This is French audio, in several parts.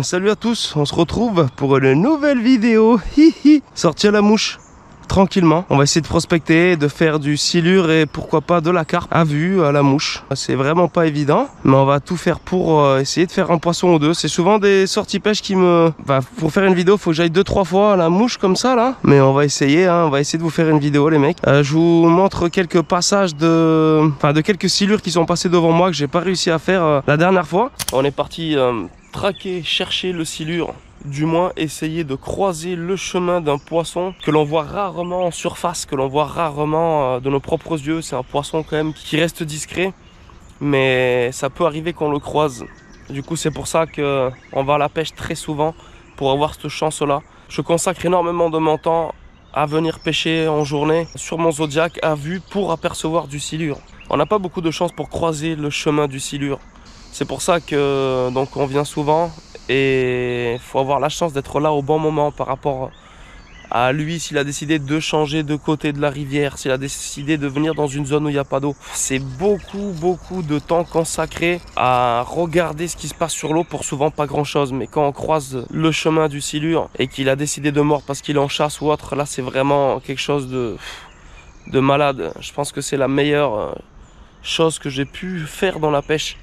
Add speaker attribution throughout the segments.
Speaker 1: Salut à tous, on se retrouve pour une nouvelle vidéo. Hihi. Sortir la mouche tranquillement. On va essayer de prospecter, de faire du silure et pourquoi pas de la carpe à vue à la mouche. C'est vraiment pas évident, mais on va tout faire pour essayer de faire un poisson ou deux. C'est souvent des sorties pêche qui me... pour faire une vidéo, faut que j'aille 2-3 fois à la mouche comme ça là. Mais on va essayer, hein. On va essayer de vous faire une vidéo les mecs. Je vous montre quelques passages de quelques silures qui sont passées devant moi que j'ai pas réussi à faire la dernière fois. On est parti traquer, chercher le silure. Du moins essayer de croiser le chemin d'un poisson que l'on voit rarement en surface, que l'on voit rarement de nos propres yeux. C'est un poisson quand même qui reste discret, mais ça peut arriver qu'on le croise. Du coup c'est pour ça qu'on va à la pêche très souvent pour avoir cette chance là. Je consacre énormément de mon temps à venir pêcher en journée sur mon Zodiac à vue pour apercevoir du silure. On n'a pas beaucoup de chance pour croiser le chemin du silure. C'est pour ça que donc on vient souvent. Et il faut avoir la chance d'être là au bon moment par rapport à lui, s'il a décidé de changer de côté de la rivière, s'il a décidé de venir dans une zone où il n'y a pas d'eau. C'est beaucoup de temps consacré à regarder ce qui se passe sur l'eau pour souvent pas grand chose. Mais quand on croise le chemin du silure et qu'il a décidé de mordre parce qu'il est en chasse ou autre, là c'est vraiment quelque chose de malade. Je pense que c'est la meilleure chose que j'ai pu faire dans la pêche.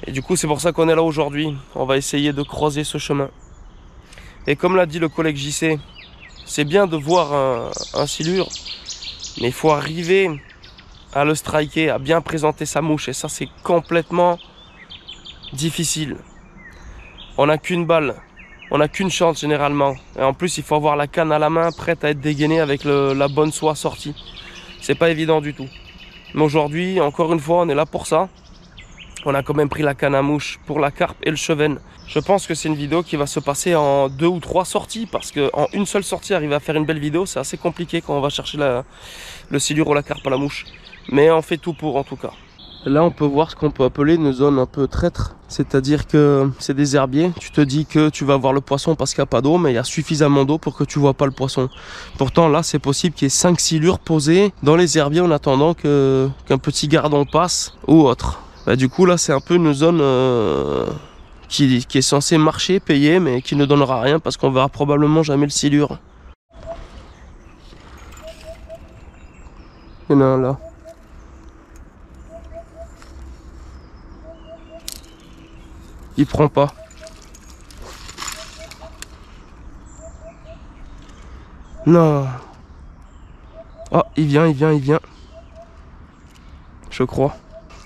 Speaker 1: Et du coup c'est pour ça qu'on est là aujourd'hui. On va essayer de croiser ce chemin. Et comme l'a dit le collègue JC, c'est bien de voir un silure, mais il faut arriver à le striker, à bien présenter sa mouche. Et ça c'est complètement difficile. On n'a qu'une balle, on n'a qu'une chance généralement. Et en plus il faut avoir la canne à la main prête à être dégainée avec la bonne soie sortie. C'est pas évident du tout. Mais aujourd'hui, encore une fois, on est là pour ça. On a quand même pris la canne à mouche pour la carpe et le chevenne. Je pense que c'est une vidéo qui va se passer en 2 ou 3 sorties. Parce qu'en une seule sortie, arriver à faire une belle vidéo, c'est assez compliqué quand on va chercher le silure ou la carpe à la mouche. Mais on fait tout pour en tout cas. Là, on peut voir ce qu'on peut appeler une zone un peu traître. C'est-à-dire que c'est des herbiers. Tu te dis que tu vas voir le poisson parce qu'il n'y a pas d'eau, mais il y a suffisamment d'eau pour que tu ne vois pas le poisson. Pourtant, là, c'est possible qu'il y ait 5 silures posées dans les herbiers en attendant qu'un petit gardon passe ou autre. Du coup là c'est un peu une zone qui est censée marcher, payer, mais qui ne donnera rien parce qu'on verra probablement jamais le silure. Il y en a un là. Il prend pas. Non. Oh, il vient. Je crois.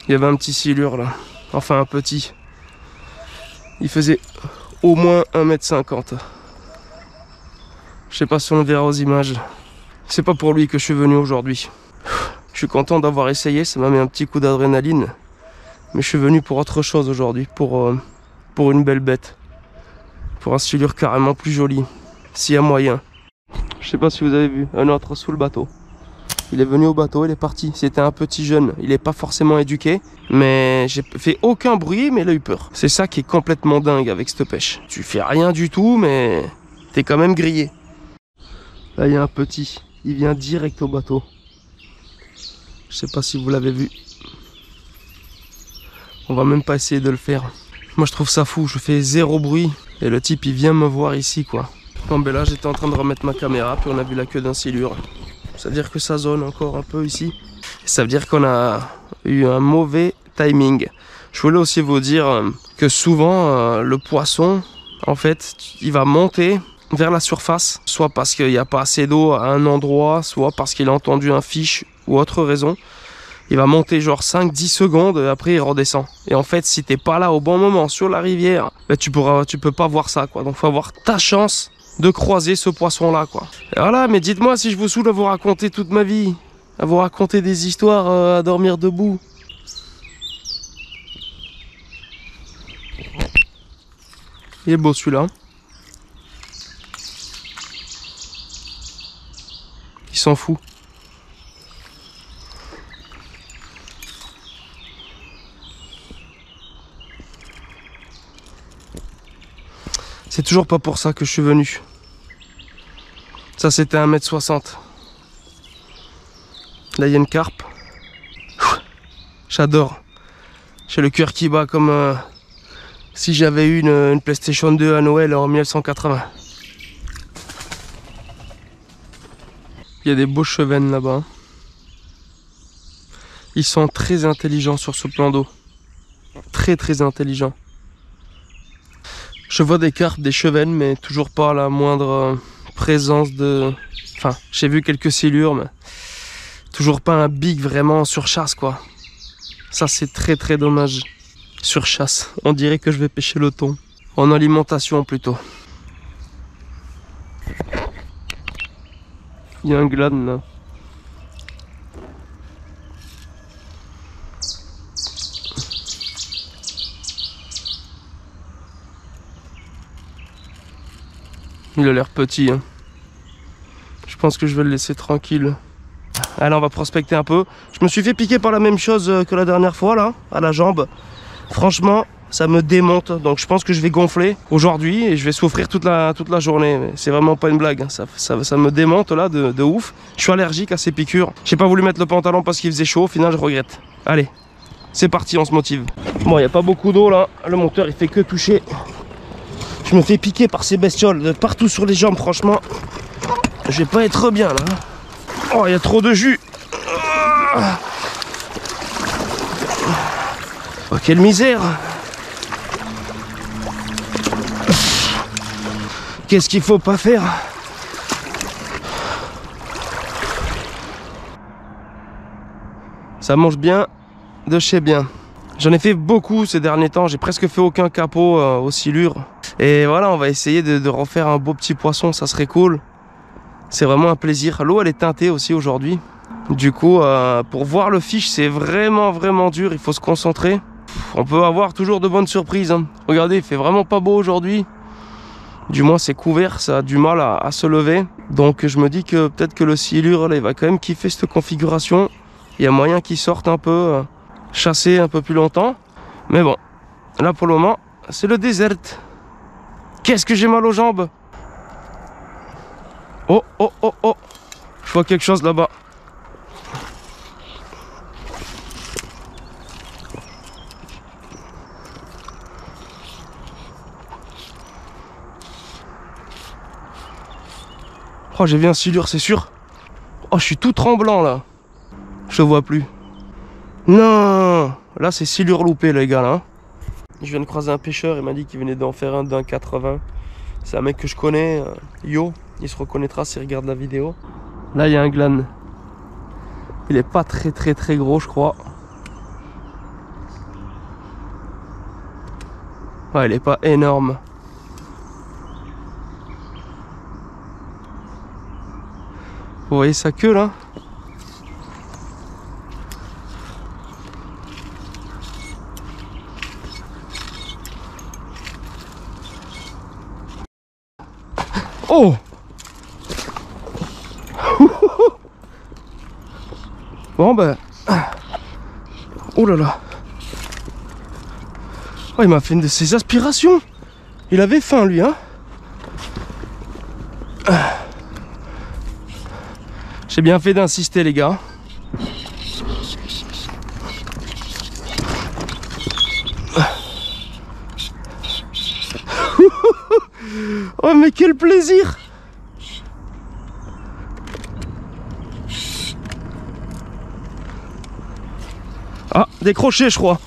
Speaker 1: Il y avait un petit silure là, enfin un petit. Il faisait au moins 1,50 m. Je sais pas si on le verra aux images. C'est pas pour lui que je suis venu aujourd'hui. Je suis content d'avoir essayé, ça m'a mis un petit coup d'adrénaline. Mais je suis venu pour autre chose aujourd'hui, pour une belle bête. Pour un silure carrément plus joli, s'il y a moyen. Je sais pas si vous avez vu, un autre sous le bateau. Il est venu au bateau, il est parti. C'était un petit jeune, il n'est pas forcément éduqué. Mais j'ai fait aucun bruit, mais il a eu peur. C'est ça qui est complètement dingue avec cette pêche. Tu fais rien du tout, mais t'es quand même grillé. Là, il y a un petit. Il vient direct au bateau. Je sais pas si vous l'avez vu. On va même pas essayer de le faire. Moi, je trouve ça fou. Je fais zéro bruit. Et le type, il vient me voir ici, quoi. Bon, ben là, j'étais en train de remettre ma caméra, puis on a vu la queue d'un silure. Ça veut dire que ça zone encore un peu ici. Ça veut dire qu'on a eu un mauvais timing. Je voulais aussi vous dire que souvent le poisson, en fait, il va monter vers la surface. Soit parce qu'il n'y a pas assez d'eau à un endroit, soit parce qu'il a entendu un fiche ou autre raison. Il va monter genre 5-10 secondes et après il redescend. Et en fait, si t'es pas là au bon moment sur la rivière, ben tu peux pas voir ça, quoi. Donc faut avoir ta chance de croiser ce poisson là, quoi. Et voilà, mais dites-moi si je vous saoule à vous raconter toute ma vie, à vous raconter des histoires à dormir debout. Il est beau celui-là. Il s'en fout. C'est toujours pas pour ça que je suis venu. Ça c'était 1,60 m. Là il y a une carpe. J'adore. J'ai le cœur qui bat comme si j'avais eu une PlayStation 2 à Noël en 1980. Il y a des beaux chevennes là-bas. Ils sont très intelligents sur ce plan d'eau. Très très intelligents. Je vois des carpes, des chevennes, mais toujours pas la moindre présence de... Enfin, j'ai vu quelques silures, mais toujours pas un big vraiment surchasse, quoi. Ça, c'est très très dommage. Surchasse. On dirait que je vais pêcher le thon. En alimentation, plutôt. Il y a un glane, là. Il a l'air petit, hein. Je pense que je vais le laisser tranquille. Allez, on va prospecter un peu. Je me suis fait piquer par la même chose que la dernière fois, là, à la jambe. Franchement, ça me démonte. Donc je pense que je vais gonfler aujourd'hui et je vais souffrir toute la journée. C'est vraiment pas une blague. Ça me démonte, là, de ouf. Je suis allergique à ces piqûres. J'ai pas voulu mettre le pantalon parce qu'il faisait chaud. Au final, je regrette. Allez, c'est parti, on se motive. Bon, il n'y a pas beaucoup d'eau, là. Le moteur, il fait que toucher. Je me fais piquer par ces bestioles de partout sur les jambes, franchement. Je vais pas être bien, là. Oh, il y a trop de jus. Oh, quelle misère. Qu'est-ce qu'il faut pas faire? Ça mange bien de chez bien. J'en ai fait beaucoup ces derniers temps. J'ai presque fait aucun capot aux silures. Et voilà, on va essayer de refaire un beau petit poisson. Ça serait cool. C'est vraiment un plaisir. L'eau, elle est teintée aussi aujourd'hui. Du coup, pour voir le fish, c'est vraiment dur. Il faut se concentrer. On peut avoir toujours de bonnes surprises, hein. Regardez, il fait vraiment pas beau aujourd'hui. Du moins, c'est couvert. Ça a du mal à se lever. Donc, je me dis que peut-être que le silure, là, il va quand même kiffer cette configuration. Il y a moyen qu'il sorte un peu, chasser un peu plus longtemps. Mais bon, là, pour le moment, c'est le désert. Qu'est-ce que j'ai mal aux jambes. Oh, oh, oh, oh. Je vois quelque chose là-bas. Oh, j'ai vu un silure, c'est sûr. Oh, je suis tout tremblant, là. Je vois plus. Non. Là, c'est silure loupé, les gars, là. Je viens de croiser un pêcheur, il m'a dit qu'il venait d'en faire un d'un 80. C'est un mec que je connais, Yo. Il se reconnaîtra s'il regarde la vidéo. Là, il y a un glane. Il est pas très gros, je crois. Ouais, il est pas énorme. Vous voyez sa queue, là? Oh! Bon ben... Oh là là! Oh, il m'a fait une de ses aspirations! Il avait faim, lui, hein? J'ai bien fait d'insister, les gars. Oh, mais quel plaisir! Ah, décroché, je crois.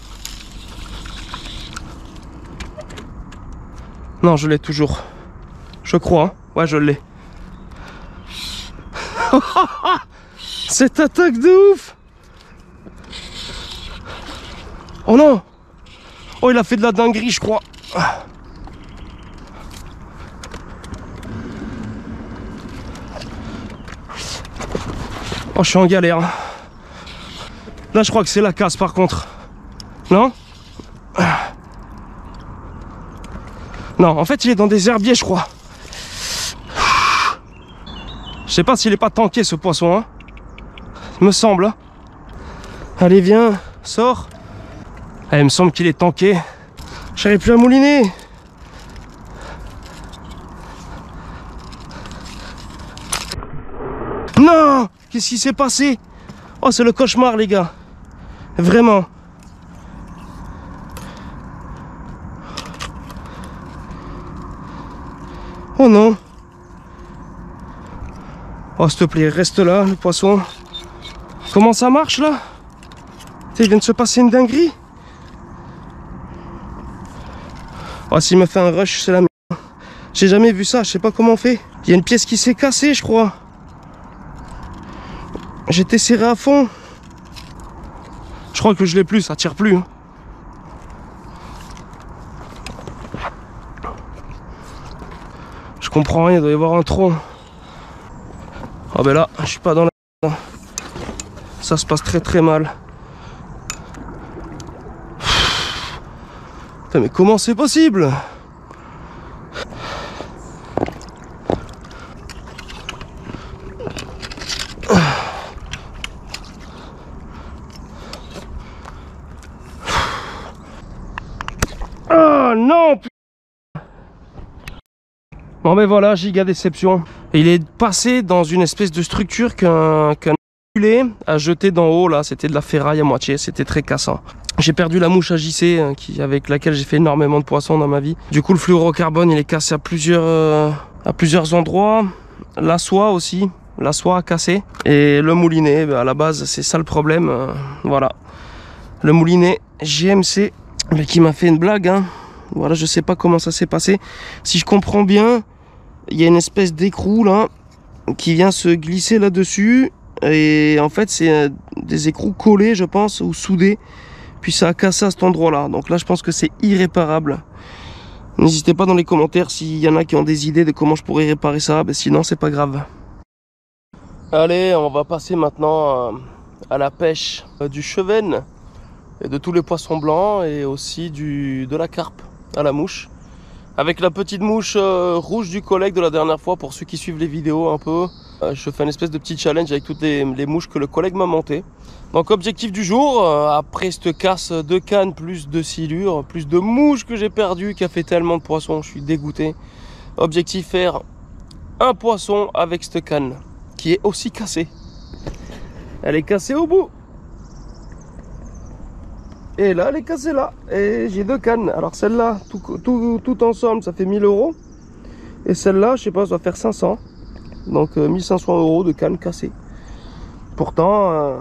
Speaker 1: Non, je l'ai toujours. Je crois, hein. Ouais, je l'ai. Cette attaque de ouf! Oh non! Oh, il a fait de la dinguerie, je crois. Oh, je suis en galère. Là, je crois que c'est la casse, par contre. Non? Non, en fait, il est dans des herbiers, je crois. Je sais pas s'il est pas tanké, ce poisson, hein. Il me semble, hein. Allez, viens, sors. Ah, il me semble qu'il est tanké. J'arrive plus à mouliner. Non! Qu'est-ce qui s'est passé? Oh, c'est le cauchemar, les gars. Vraiment. Oh non. Oh s'il te plaît, reste là le poisson. Comment ça marche là? Il vient de se passer une dinguerie. Oh, s'il me fait un rush, c'est la merde. J'ai jamais vu ça, je sais pas comment on fait. Il y a une pièce qui s'est cassée, je crois. J'étais serré à fond. Je crois que je l'ai plus, ça tire plus. Hein. Je comprends rien, il doit y avoir un tronc. Ah ben là, je suis pas dans la... Ça se passe très très mal. Putain, mais comment c'est possible? Ah non! Bon ben voilà, giga déception. Il est passé dans une espèce de structure qu'un enculé a jeté d'en haut là, c'était de la ferraille à moitié, c'était très cassant. J'ai perdu la mouche à JC avec laquelle j'ai fait énormément de poissons dans ma vie. Du coup le fluorocarbone il est cassé à plusieurs endroits. La soie aussi, la soie a cassé. Et le moulinet, à la base c'est ça le problème. Voilà. Le moulinet JMC, mais qui m'a fait une blague. Hein. Voilà, je sais pas comment ça s'est passé. Si je comprends bien, il y a une espèce d'écrou là qui vient se glisser là-dessus. Et en fait c'est des écrous collés je pense, ou soudés. Puis ça a cassé à cet endroit là. Donc là je pense que c'est irréparable. N'hésitez pas dans les commentaires s'il y en a qui ont des idées de comment je pourrais réparer ça. Ben, sinon c'est pas grave. Allez, on va passer maintenant à la pêche du chevenne. Et de tous les poissons blancs. Et aussi de la carpe à la mouche. Avec la petite mouche rouge du collègue de la dernière fois. Pour ceux qui suivent les vidéos un peu. Je fais une espèce de petit challenge avec toutes les mouches que le collègue m'a monté. Donc objectif du jour, après cette casse de canne, plus de silure, plus de mouches que j'ai perdu, qui a fait tellement de poissons, je suis dégoûté. Objectif faire un poisson avec cette canne, qui est aussi cassée. Elle est cassée au bout. Et là, elle est cassée là. Et j'ai deux cannes. Alors celle-là, tout ensemble, ça fait 1000 €. Et celle-là, je sais pas, ça doit faire 500. Donc 1500 € de canne cassée. Pourtant,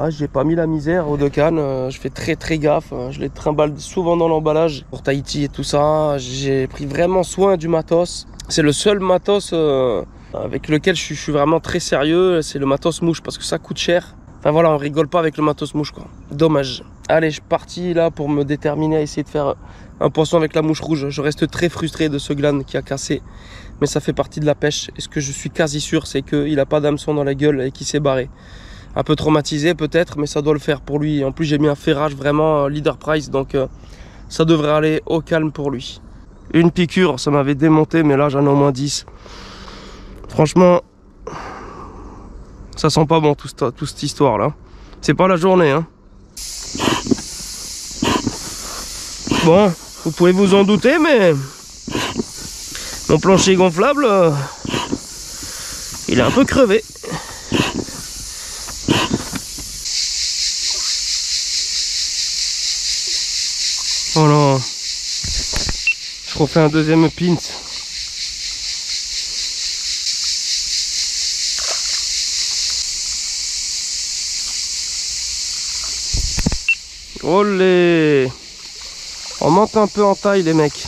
Speaker 1: j'ai pas mis la misère aux deux cannes. Je fais très gaffe. Je les trimballe souvent dans l'emballage pour Tahiti et tout ça. J'ai pris vraiment soin du matos. C'est le seul matos avec lequel je suis vraiment très sérieux. C'est le matos mouche parce que ça coûte cher. Enfin voilà, on rigole pas avec le matos mouche quoi. Dommage. Allez, je suis parti là pour me déterminer à essayer de faire un poisson avec la mouche rouge. Je reste très frustré de ce gland qui a cassé. Mais ça fait partie de la pêche. Et ce que je suis quasi sûr, c'est qu'il n'a pas d'hameçon dans la gueule et qu'il s'est barré. Un peu traumatisé peut-être, mais ça doit le faire pour lui. En plus, j'ai mis un ferrage vraiment leader price. Donc ça devrait aller au calme pour lui. Une piqûre, ça m'avait démonté, mais là j'en ai au moins 10. Franchement, ça sent pas bon toute cette histoire là. C'est pas la journée hein. Bon, vous pouvez vous en douter, mais mon plancher gonflable, il est un peu crevé. Oh non, je refais un deuxième pint. Olé! On monte un peu en taille les mecs.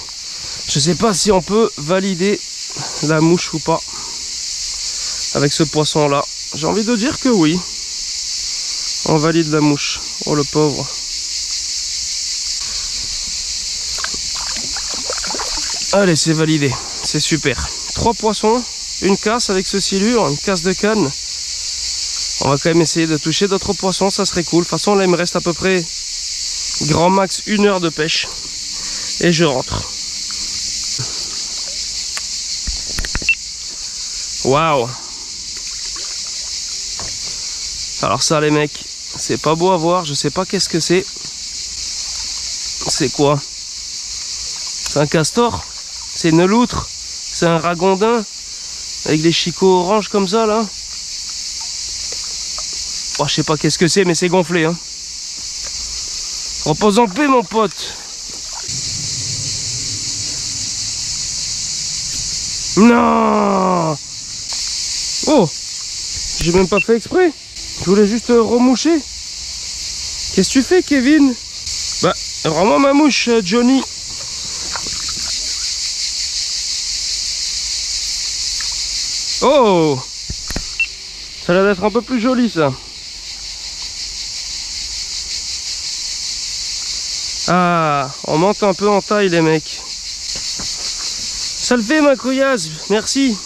Speaker 1: Je sais pas si on peut valider la mouche ou pas avec ce poisson là. J'ai envie de dire que oui. On valide la mouche. Oh le pauvre. Allez, c'est validé. C'est super. 3 poissons, une casse avec ce silure, une casse de canne. On va quand même essayer de toucher d'autres poissons, ça serait cool. De toute façon là il me reste à peu près grand max 1 heure de pêche. Et je rentre. Waouh. Alors ça les mecs, c'est pas beau à voir, je sais pas qu'est-ce que c'est. C'est quoi? C'est un castor? C'est une loutre? C'est un ragondin? Avec des chicots orange comme ça là? Oh, je sais pas qu'est-ce que c'est mais c'est gonflé hein. Repose en paix mon pote. Non. Oh, j'ai même pas fait exprès. Je voulais juste remoucher. Qu'est-ce que tu fais, Kevin? Bah, rends-moi ma mouche, Johnny. Oh, ça a l'air d'être un peu plus joli, ça. Ah, on monte un peu en taille, les mecs. Ça le fait, ma couillasse, merci.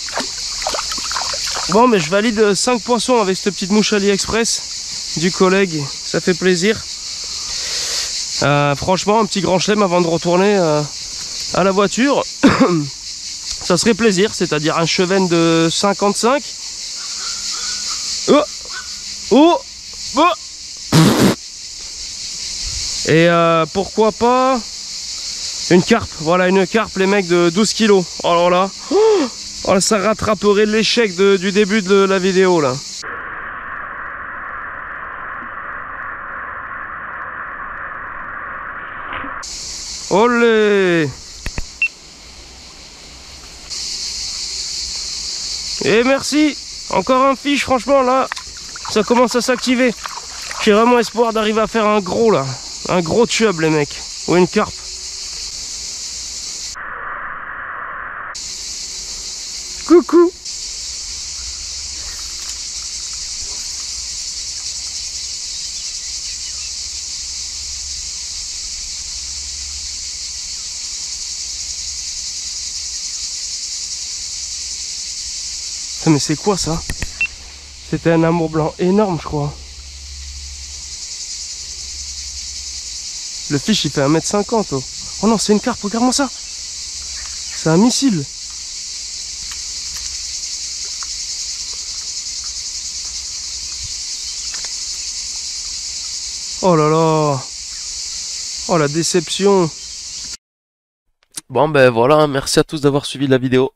Speaker 1: Bon, mais je valide 5 poissons avec cette petite mouche AliExpress du collègue, ça fait plaisir. Franchement, un petit grand chelem avant de retourner à la voiture. Ça serait plaisir, c'est-à-dire un chevenne de 55. Oh, oh, oh. Et pourquoi pas une carpe, voilà une carpe les mecs de 12 kilos. Alors là, oh, ça rattraperait l'échec du début de la vidéo là. Olé! Et merci! Encore un fiche, franchement là, ça commence à s'activer. J'ai vraiment espoir d'arriver à faire un gros là. Un gros chub les mecs. Ou une carpe. Coucou! Mais c'est quoi ça? C'était un amour blanc énorme je crois. Le fiche il fait 1m50 oh. Oh non c'est une carpe, regarde-moi ça. C'est un missile. Oh là là. Oh la déception. Bon ben voilà, merci à tous d'avoir suivi la vidéo.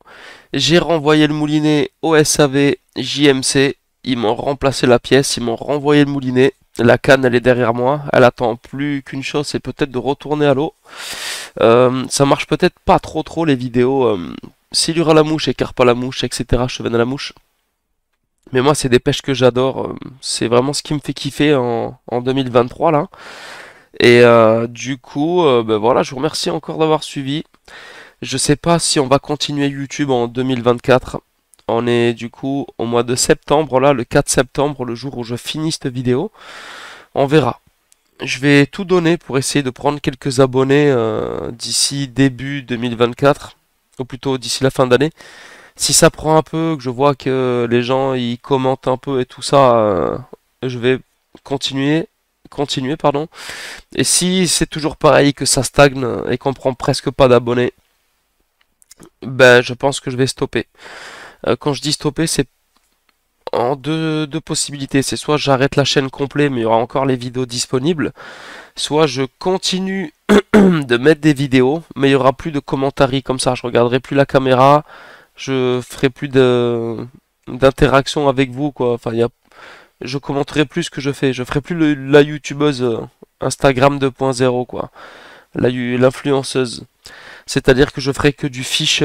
Speaker 1: J'ai renvoyé le moulinet au SAV JMC. Ils m'ont remplacé la pièce, ils m'ont renvoyé le moulinet. La canne elle est derrière moi, elle attend plus qu'une chose, c'est peut-être de retourner à l'eau. Ça marche peut-être pas trop les vidéos silure à la mouche, écarpe à la mouche, etc. Chevenne à la mouche. Mais moi c'est des pêches que j'adore, c'est vraiment ce qui me fait kiffer en 2023 là. Et du coup, ben voilà, je vous remercie encore d'avoir suivi. Je sais pas si on va continuer YouTube en 2024. On est du coup au mois de septembre, là, le 4 septembre, le jour où je finis cette vidéo. On verra. Je vais tout donner pour essayer de prendre quelques abonnés d'ici début 2024, ou plutôt d'ici la fin d'année. Si ça prend un peu, que je vois que les gens ils commentent un peu et tout ça, je vais continuer, pardon. Et si c'est toujours pareil, que ça stagne et qu'on prend presque pas d'abonnés, ben je pense que je vais stopper. Quand je dis stopper, c'est en deux possibilités. C'est soit j'arrête la chaîne complète, mais il y aura encore les vidéos disponibles, soit je continue de mettre des vidéos, mais il y aura plus de commentaires comme ça. Je regarderai plus la caméra, je ferai plus d'interaction avec vous, quoi. Enfin, je commenterai plus ce que je fais. Je ferai plus la youtubeuse Instagram 2.0, quoi. L'influenceuse. C'est-à-dire que je ferai que du fiche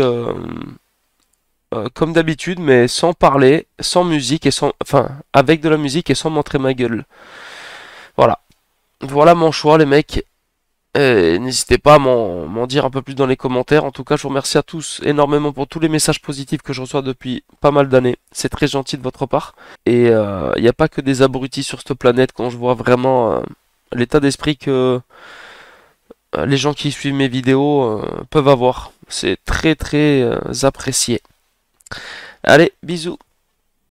Speaker 1: comme d'habitude, mais sans parler, sans musique et enfin, avec de la musique et sans montrer ma gueule. Voilà. Voilà mon choix, les mecs. N'hésitez pas à m'en dire un peu plus dans les commentaires. En tout cas, je vous remercie à tous énormément pour tous les messages positifs que je reçois depuis pas mal d'années. C'est très gentil de votre part. Et il n'y a pas que des abrutis sur cette planète quand je vois vraiment l'état d'esprit que les gens qui suivent mes vidéos peuvent avoir. C'est très apprécié. Allez, bisous.